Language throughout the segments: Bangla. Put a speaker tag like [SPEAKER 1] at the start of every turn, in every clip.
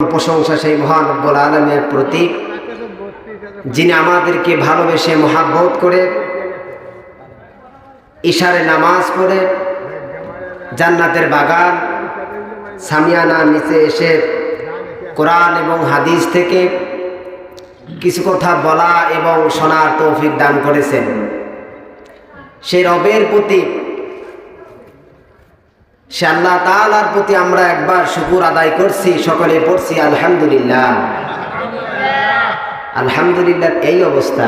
[SPEAKER 1] প্রশংসা সেই মহান রব্বুল আলামিনের প্রতি, যিনি আমাদেরকে ভালোবেসে মহাব্বত করে ইশারে নামাজ পড়ে জান্নাতের বাগান সামিয়ানার নিচে এসে কোরআন এবং হাদিস থেকে কিছু কথা বলা এবং শোনার তৌফিক দান করেছেন। সেই রবের প্রতি, সে আল্লাহ তাআলার প্রতি আমরা একবার শুকর আদায় করছি, সকলে পড়ছি আলহামদুলিল্লাহ। আলহামদুলিল্লাহ এই অবস্থা।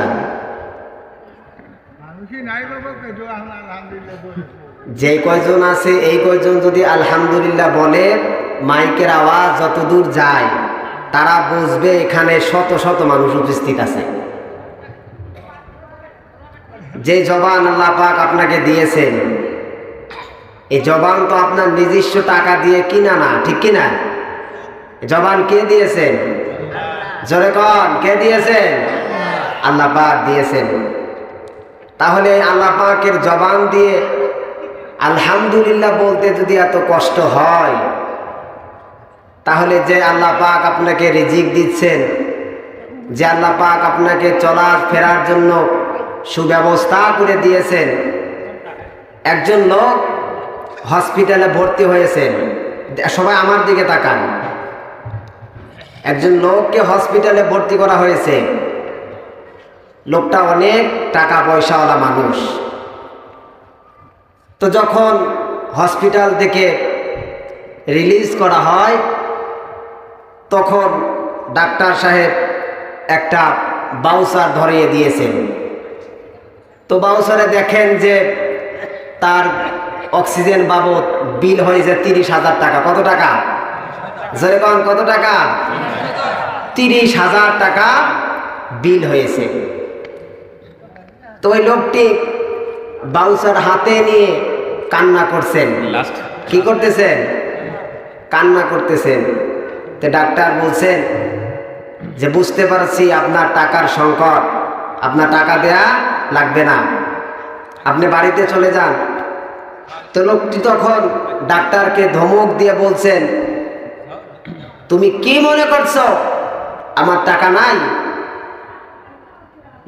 [SPEAKER 1] যে কয়জন আছে এই কয়জন যদি আলহামদুলিল্লাহ বলে, মাইকের আওয়াজ যতদূর যায় তারা বুঝবে এখানে শত শত মানুষ উপস্থিত আছে। যে জবান আল্লাহ পাক আপনাকে দিয়েছেন, এই জবান তো আপনার নিজস্ব টাকা দিয়ে কিনা না, ঠিক কিনা? জবান কে দিয়েছেন? জোরে কন, কে দিয়েছেন? আল্লাহ পাক দিয়েছেন। তাহলে আল্লাহ পাকের জবান দিয়ে আলহামদুলিল্লাহ বলতে যদি এত কষ্ট হয়, তাহলে যে আল্লাহ পাক আপনাকে রিজিক দিচ্ছেন, যে আল্লাহ পাক আপনাকে চলার ফেরার জন্য সুব্যবস্থা করে দিয়েছেন, একজন লোক হসপিটালে ভর্তি হয়েছেন, সবাই আমার দিকে তাকান। একজন লোককে হসপিটালে ভর্তি করা হয়েছে। লোকটা অনেক টাকা পয়সাওয়ালা মানুষ। তো যখন হসপিটাল থেকে রিলিজ করা হয়, তখন ডাক্তার সাহেব একটা বাউচার ধরিয়ে দিয়েছেন। তো বাউচারে দেখেন যে তার অক্সিজেন বাবদ বিল হয়েছে 30,000 টাকা। কত টাকা? জোরে কোন, কত টাকা? 30,000 টাকা বিল হয়েছে। তো ওই লোকটি বাউচার হাতে নিয়ে কান্না করছেন। কি করতেছেন? কান্না করতেছেন। তো ডাক্তার বলছেন যে বুঝতে পারছি আপনার টাকার সংকট, আপনার টাকা দেয়া লাগবে না, আপনি বাড়িতে চলে যান। তো লোকটি তখন ডাক্তারকে ধমক দিয়ে বলছেন, তুমি কি মনে করছো আমার টাকা নাই?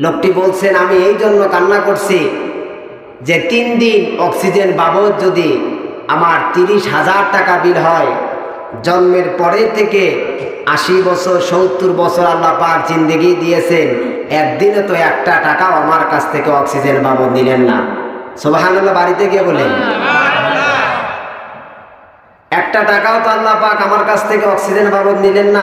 [SPEAKER 1] লোকটি বলছেন, আমি এই জন্য কান্না করছি যে 3 দিন অক্সিজেন বাবদ যদি আমার 30,000 টাকা বিল হয়, জন্মের পরে থেকে 80 বছর 70 বছর আল্লাহ পাক জিন্দেগি দিয়েছেন, একদিনে তো একটা টাকাও আমার কাছ থেকে অক্সিজেন বাবদ নিলেন না। সুবহানাল্লাহ, বাড়িতে গিয়ে বলেন, একটা টাকাও তো আল্লাহ পাক আমার কাছ থেকে অক্সিজেন বাবদ নিলেন না।